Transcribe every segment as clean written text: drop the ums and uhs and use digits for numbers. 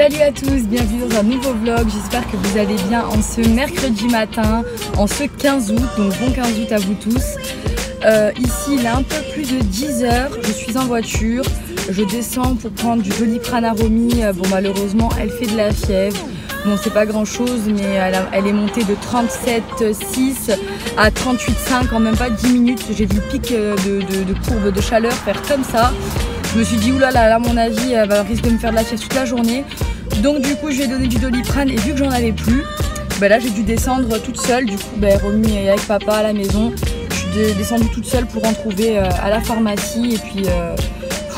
Salut à tous, bienvenue dans un nouveau vlog, j'espère que vous allez bien en ce mercredi matin, en ce 15 août, donc bon 15 août à vous tous. Ici il est un peu plus de 10 h, je suis en voiture, je descends pour prendre du Doliprane à Romy. Bon malheureusement elle fait de la fièvre, bon c'est pas grand chose mais elle est montée de 37,6 à 38,5 en même pas 10 minutes, j'ai vu le pic de courbe de chaleur faire comme ça. Je me suis dit oulala, là à mon avis elle risque de me faire de la fièvre toute la journée. Donc du coup je lui ai donné du Doliprane et vu que j'en avais plus, là j'ai dû descendre toute seule. Du coup Romy est avec papa à la maison. Je suis descendue toute seule pour en trouver à la pharmacie et puis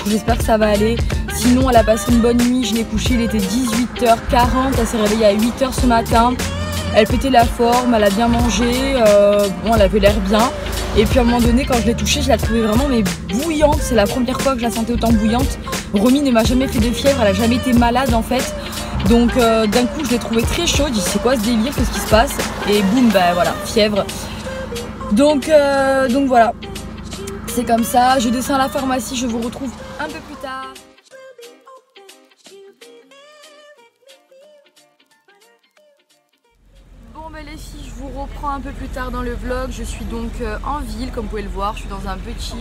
j'espère que ça va aller. Sinon elle a passé une bonne nuit, je l'ai couchée, il était 18h40, elle s'est réveillée à 8 h ce matin. Elle pétait la forme, elle a bien mangé, bon elle avait l'air bien. Et puis à un moment donné quand je l'ai touchée, je la trouvais vraiment mais bouillante, c'est la première fois que je la sentais autant bouillante. Romy ne m'a jamais fait de fièvre, elle a jamais été malade en fait. Donc d'un coup je l'ai trouvée très chaude, j'ai dit c'est quoi ce délire, qu'est-ce qui se passe? Et boum, voilà, fièvre. Donc voilà, c'est comme ça, je descends à la pharmacie, je vous retrouve un peu plus tard. Bon les filles, je vous reprends un peu plus tard dans le vlog. Je suis donc en ville, comme vous pouvez le voir. Je suis dans un petit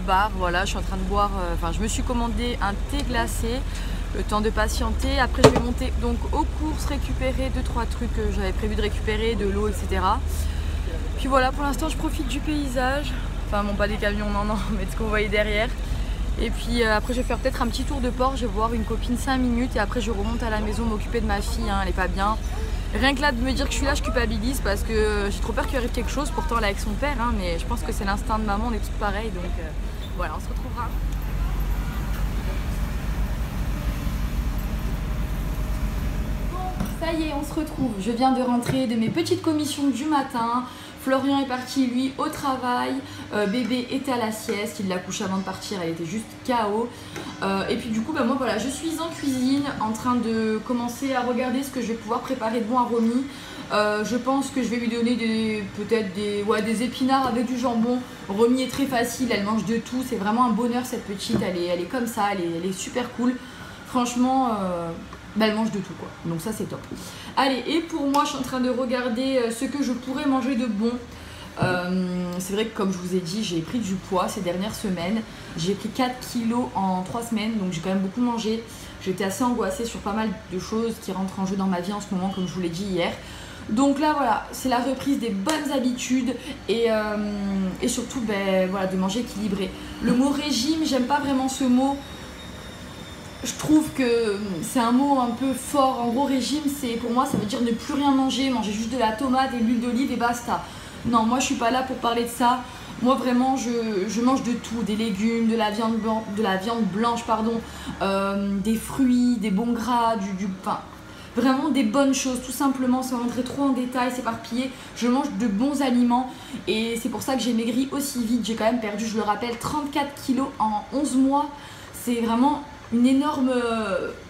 bar, voilà. Je suis en train de boire, je me suis commandé un thé glacé, le temps de patienter. Après je vais monter donc aux courses, récupérer 2-3 trucs que j'avais prévu de récupérer, de l'eau, etc. Puis voilà, pour l'instant je profite du paysage. Enfin bon, pas des camions, non, mais de ce que vous voyez derrière. Et puis après je vais faire peut-être un petit tour de port, je vais voir une copine 5 minutes et après je remonte à la maison m'occuper de ma fille, hein, elle est pas bien. Rien que là de me dire que je suis là, je culpabilise parce que j'ai trop peur qu'il arrive quelque chose, pourtant elle est avec son père, hein, mais je pense que c'est l'instinct de maman, on est toutes pareilles, donc voilà, on se retrouvera. Bon, ça y est, on se retrouve, je viens de rentrer de mes petites commissions du matin. Florian est parti lui au travail, bébé était à la sieste, il l'a couché avant de partir, elle était juste KO. Et puis du coup moi voilà, je suis en cuisine en train de commencer à regarder ce que je vais pouvoir préparer de bon à Romy. Je pense que je vais lui donner peut-être des épinards avec du jambon. Romy est très facile, elle mange de tout, c'est vraiment un bonheur cette petite, elle est comme ça, elle est super cool. Franchement, elle mange de tout quoi, donc ça c'est top. Allez, et pour moi je suis en train de regarder ce que je pourrais manger de bon. C'est vrai que comme je vous ai dit, j'ai pris du poids ces dernières semaines. J'ai pris 4 kilos en 3 semaines, donc j'ai quand même beaucoup mangé. J'étais assez angoissée sur pas mal de choses qui rentrent en jeu dans ma vie en ce moment, comme je vous l'ai dit hier. Donc là voilà, c'est la reprise des bonnes habitudes et surtout voilà, de manger équilibré. Le mot régime, j'aime pas vraiment ce mot. Je trouve que c'est un mot un peu fort. En gros, régime, pour moi, ça veut dire ne plus rien manger, manger juste de la tomate et de l'huile d'olive et basta. Non, moi, je suis pas là pour parler de ça. Moi, vraiment, je mange de tout, des légumes, de la viande blanche, pardon, des fruits, des bons gras, vraiment des bonnes choses, tout simplement, sans rentrer trop en détail, s'éparpiller. Je mange de bons aliments et c'est pour ça que j'ai maigri aussi vite. J'ai quand même perdu, je le rappelle, 34 kilos en 11 mois. C'est vraiment une énorme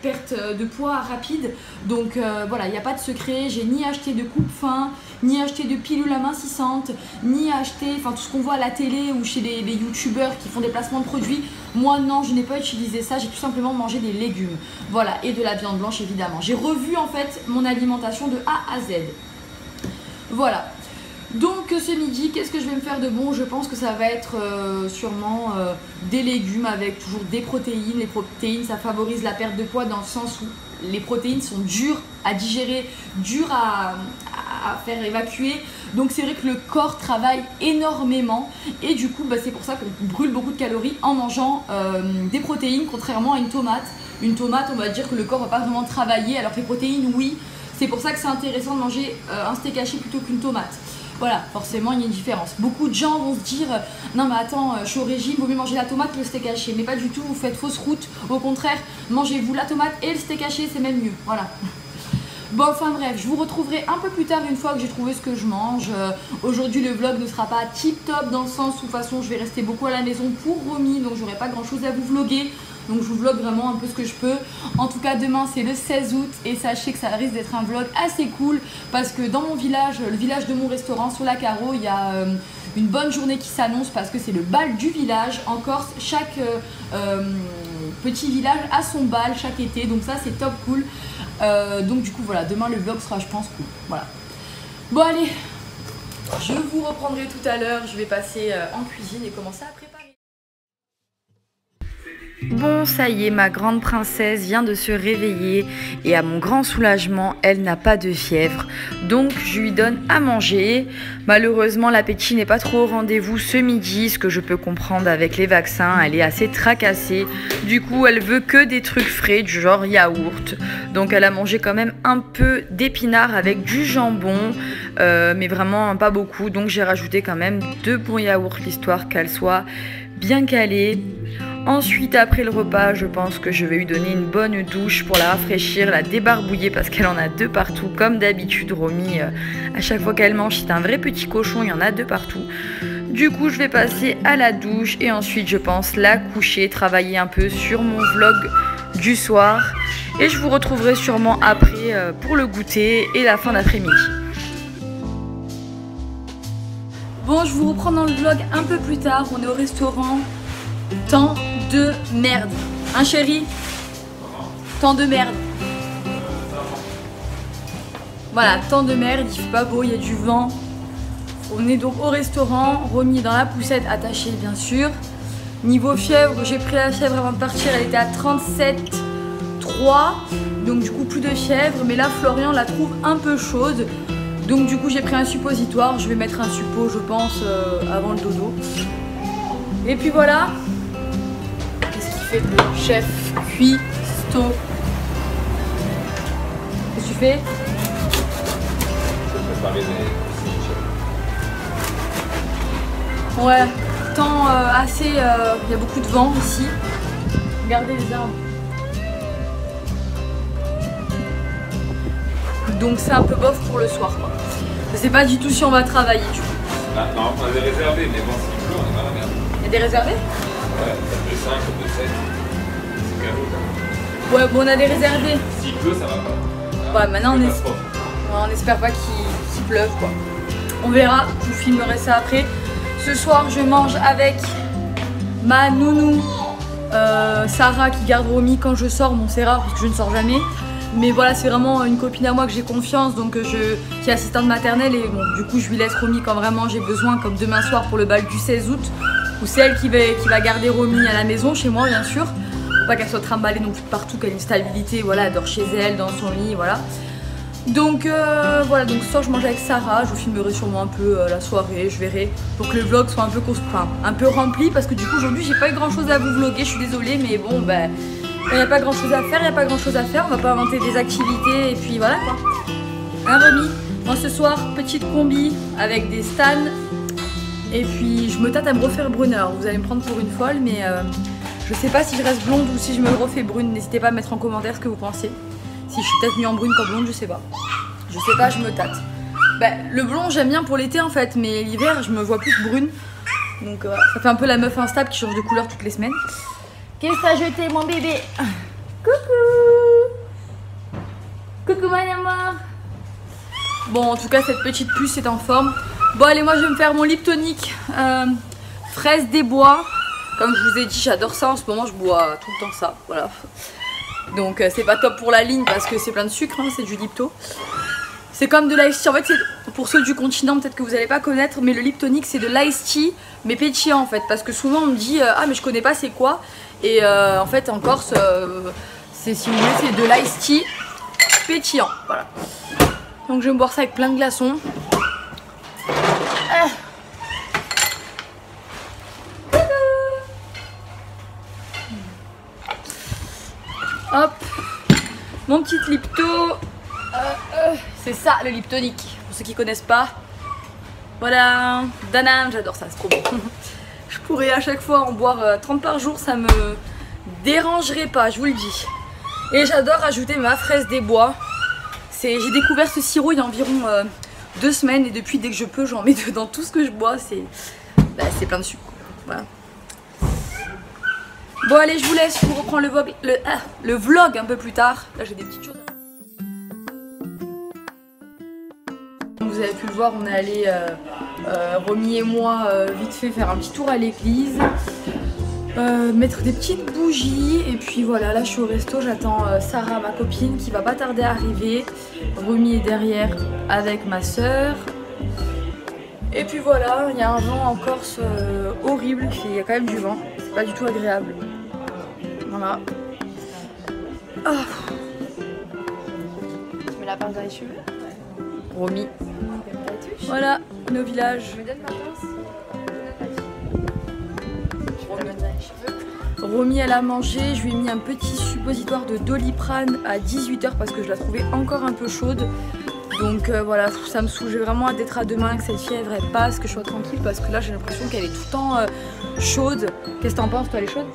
perte de poids rapide, donc voilà, il n'y a pas de secret. J'ai ni acheté de coupe-faim, ni acheté de pilules amincissantes, ni acheté tout ce qu'on voit à la télé ou chez les youtubeurs qui font des placements de produits. Moi non, je n'ai pas utilisé ça, j'ai tout simplement mangé des légumes, voilà, et de la viande blanche évidemment. J'ai revu en fait mon alimentation de A à Z, voilà. Donc ce midi, qu'est-ce que je vais me faire de bon? Je pense que ça va être sûrement des légumes avec toujours des protéines. Les protéines, ça favorise la perte de poids dans le sens où les protéines sont dures à digérer, dures à faire évacuer. Donc c'est vrai que le corps travaille énormément et du coup c'est pour ça qu'on brûle beaucoup de calories en mangeant des protéines, contrairement à une tomate. Une tomate, on va dire que le corps va pas vraiment travailler, alors que les protéines, oui. C'est pour ça que c'est intéressant de manger un steak haché plutôt qu'une tomate. Voilà, forcément il y a une différence. Beaucoup de gens vont se dire non mais attends, je suis au régime, vaut mieux manger la tomate que le steak haché. Mais pas du tout, vous faites fausse route. Au contraire, mangez-vous la tomate et le steak haché, c'est même mieux. Voilà. Bon, enfin bref, je vous retrouverai un peu plus tard une fois que j'ai trouvé ce que je mange. Aujourd'hui le vlog ne sera pas tip top dans le sens où de toute façon je vais rester beaucoup à la maison pour Romy, donc j'aurai pas grand chose à vous vlogger. Donc je vous vlog vraiment un peu ce que je peux. En tout cas demain c'est le 16 août et sachez que ça risque d'être un vlog assez cool parce que dans mon village, le village de mon restaurant sur la Carreau, il y a une bonne journée qui s'annonce parce que c'est le bal du village. En Corse, chaque petit village à son bal chaque été, donc ça c'est top cool. Donc du coup voilà, demain le vlog sera je pense cool, voilà. Bon allez, je vous reprendrai tout à l'heure, je vais passer en cuisine et commencer à préparer. Bon, ça y est, ma grande princesse vient de se réveiller et à mon grand soulagement, elle n'a pas de fièvre. Donc, je lui donne à manger. Malheureusement, l'appétit n'est pas trop au rendez-vous ce midi, ce que je peux comprendre avec les vaccins. Elle est assez tracassée. Du coup, elle veut que des trucs frais, du genre yaourt. Donc, elle a mangé quand même un peu d'épinards avec du jambon, mais vraiment pas beaucoup. Donc, j'ai rajouté quand même 2 bons yaourts, histoire qu'elle soit bien calée. Ensuite, après le repas, je pense que je vais lui donner une bonne douche pour la rafraîchir, la débarbouiller parce qu'elle en a 2 partout. Comme d'habitude, Romy, à chaque fois qu'elle mange, c'est un vrai petit cochon, il y en a 2 partout. Du coup, je vais passer à la douche et ensuite, je pense la coucher, travailler un peu sur mon vlog du soir. Et je vous retrouverai sûrement après pour le goûter et la fin d'après-midi. Bon, je vous reprends dans le vlog un peu plus tard. On est au restaurant. Temps de merde. Hein chérie? Temps de merde. Voilà, temps de merde, il fait pas beau, il y a du vent. On est donc au restaurant, Romy dans la poussette attachée bien sûr. Niveau fièvre, j'ai pris la fièvre avant de partir, elle était à 37,3. Donc du coup plus de fièvre, mais là Florian la trouve un peu chaude. Donc du coup j'ai pris un suppositoire, je vais mettre un suppo je pense avant le dodo. Et puis voilà. Fait le chef cuistot. Qu'est-ce que tu fais? Je vais préparer des... Ouais, temps assez... il y a beaucoup de vent ici. Regardez les arbres. Donc c'est un peu bof pour le soir quoi. Je sais pas du tout si on va travailler du coup. Ah, non, on a des réservés, mais bon, s'il pleut, on est dans la merde. Il y a des réservés? Ouais, top de 5, top de 7. C'est cadeau quoi. Ouais, bon, on a des réservés. S'il pleut, ça va pas. Ouais, maintenant on espère pas qu'il pleuve quoi. On verra, je vous filmerai ça après. Ce soir, je mange avec ma nounou Sarah qui garde Romy quand je sors. Bon, c'est rare parce que je ne sors jamais. Mais voilà, c'est vraiment une copine à moi que j'ai confiance, donc qui est assistante maternelle. Et bon, du coup, je lui laisse Romy quand vraiment j'ai besoin, comme demain soir pour le bal du 16 août. Où c'est elle qui va garder Romy à la maison, chez moi bien sûr. Faut pas qu'elle soit trimballée non plus partout, qu'elle ait une stabilité, voilà, elle dort chez elle, dans son lit, voilà. Donc voilà, donc ce soir je mange avec Sarah, je vous filmerai sûrement un peu la soirée, je verrai. Pour que le vlog soit un peu rempli, parce que du coup aujourd'hui j'ai pas eu grand chose à vous vlogger, je suis désolée, mais bon ben... Il n'y a pas grand chose à faire, on va pas inventer des activités et puis voilà quoi. Un Romy, moi ce soir, petite combi avec des stans. Et puis je me tâte à me refaire brune. Alors vous allez me prendre pour une folle, mais je sais pas si je reste blonde ou si je me refais brune. N'hésitez pas à mettre en commentaire ce que vous pensez. Si je suis peut-être mieux en brune qu'en blonde, je sais pas. Je sais pas, je me tâte. Bah, le blond j'aime bien pour l'été en fait, mais l'hiver je me vois plus brune. Donc ça fait un peu la meuf instable qui change de couleur toutes les semaines. Qu'est-ce que t'as jeté mon bébé? Coucou. Coucou mon amour. Bon en tout cas cette petite puce est en forme. Bon allez, moi je vais me faire mon lip tonic fraise des bois. Comme je vous ai dit, j'adore ça en ce moment, je bois tout le temps ça, voilà. Donc c'est pas top pour la ligne parce que c'est plein de sucre, hein, c'est du Lipto. C'est comme de l'ice tea, en fait c'est pour ceux du continent peut-être que vous n'allez pas connaître, mais le lip tonic c'est de l'ice tea mais pétillant en fait. Parce que souvent on me dit ah mais je connais pas c'est quoi. Et en fait en Corse, c'est si vous voulez c'est de l'ice tea pétillant, voilà. Donc je vais me boire ça avec plein de glaçons. Hop, mon petit Lipto, c'est ça le lip tonic, pour ceux qui connaissent pas. Voilà, Danam, j'adore ça, c'est trop bon. Je pourrais à chaque fois en boire 30 par jour, ça me dérangerait pas, je vous le dis. Et j'adore ajouter ma fraise des bois. J'ai découvert ce sirop il y a environ 2 semaines et depuis dès que je peux j'en mets dedans tout ce que je bois, c'est plein de sucre. Voilà. Bon allez, je vous laisse, je vous reprends le vlog un peu plus tard. Là j'ai des petites choses. Vous avez pu le voir, on est allé, Romy et moi, vite fait faire un petit tour à l'église. mettre des petites bougies et puis voilà, là je suis au resto, j'attends Sarah, ma copine, qui va pas tarder à arriver. Romy est derrière avec ma soeur. Et puis voilà, il y a un vent en Corse horrible, il y a quand même du vent, c'est pas du tout agréable. Voilà. Oh. Tu mets la pince dans les cheveux? Romy. Voilà, nos villages. Je me donne ma pince. Romy elle a mangé, je lui ai mis un petit suppositoire de Doliprane à 18 h parce que je la trouvais encore un peu chaude. Donc voilà, ça me saoule, j'ai vraiment hâte d'être à demain, que cette fièvre elle passe, que je sois tranquille parce que là j'ai l'impression qu'elle est tout le temps chaude. Qu'est-ce que t'en penses toi, elle est chaude?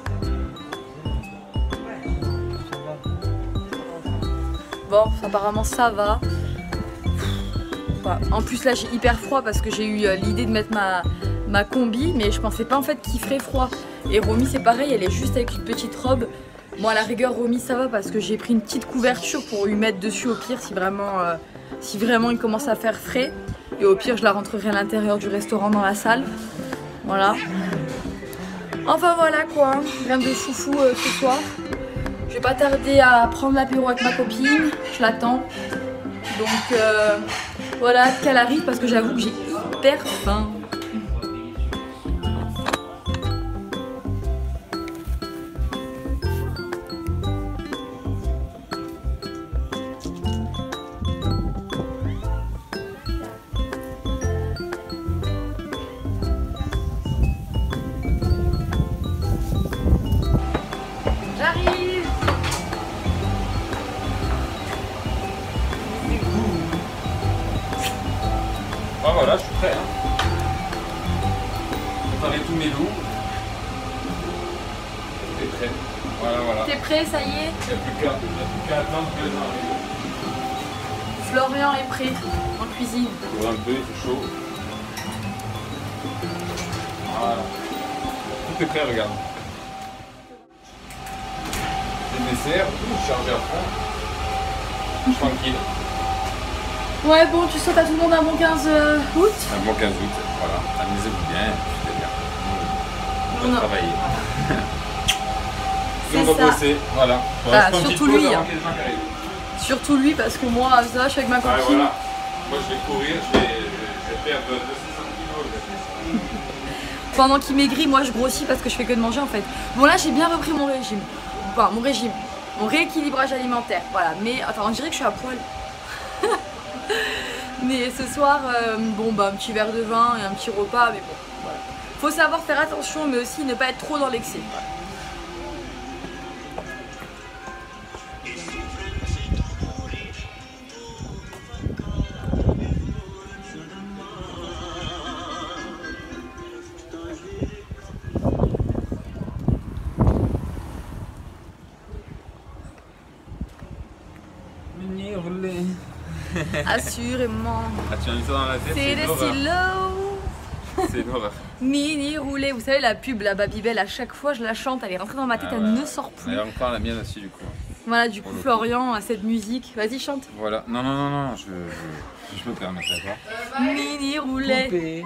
Bon, apparemment ça va. En plus là j'ai hyper froid parce que j'ai eu l'idée de mettre ma combi, mais je pensais pas en fait qu'il ferait froid. Et Romy c'est pareil, elle est juste avec une petite robe. Bon à la rigueur Romy ça va parce que j'ai pris une petite couverture pour lui mettre dessus au pire si vraiment il commence à faire frais. Et au pire je la rentrerai à l'intérieur du restaurant dans la salle. Voilà. Enfin voilà quoi, rien de foufou ce soir. Je vais pas tarder à prendre l'apéro avec ma copine, je l'attends. Donc voilà, qu'elle arrive parce que j'avoue que j'ai hyper faim. J'arrive. Ah voilà, je suis prêt. Hein. Préparer tous mes loups. T'es prêt. Voilà. T'es prêt, ça y est? Il n'y a plus qu'à attendre que les gens arrivent. Florian est prêt en cuisine. Ouvre un peu, il fait chaud. Voilà. Tout est prêt, regarde. Les desserts, tout chargé à fond. Tranquille. Ouais bon, tu sautes à tout le monde un bon 15 août. Un bon 15 août, voilà. Amusez-vous bien, c'était bien. On va travailler. C'est on va ça. bosser, voilà. Bah, surtout lui. Hein. Qui surtout lui parce que moi, ça, je suis avec ma copine. ouais, voilà. Moi je vais courir, je vais perdre 200 kilos. Pendant qu'il maigrit, moi je grossis parce que je fais que de manger en fait. Bon là j'ai bien repris mon régime. Enfin mon rééquilibrage alimentaire. Voilà, mais attends, on dirait que je suis à poil. Mais ce soir, bon bah un petit verre de vin et un petit repas, mais bon, voilà. Faut savoir faire attention, mais aussi ne pas être trop dans l'excès. Voilà. Assurément. Ah, tu as mis ça dans la tête? C'est des stylos. C'est l'horreur. Mini roulé. Vous savez la pub, la Babybel, à chaque fois je la chante, elle est rentrée dans ma tête, elle ne sort plus. Elle est encore la mienne aussi du coup. Voilà, du coup Florian a cette musique. Vas-y chante. Voilà. Non, je peux permettre d'accord. Mini roulé.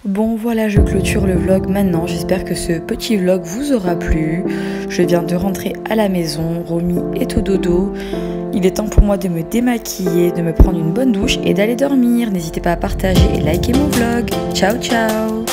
Bon voilà, je clôture le vlog maintenant, j'espère que ce petit vlog vous aura plu. Je viens de rentrer à la maison, Romy est au dodo. Il est temps pour moi de me démaquiller, de me prendre une bonne douche et d'aller dormir. N'hésitez pas à partager et liker mon vlog. Ciao ciao.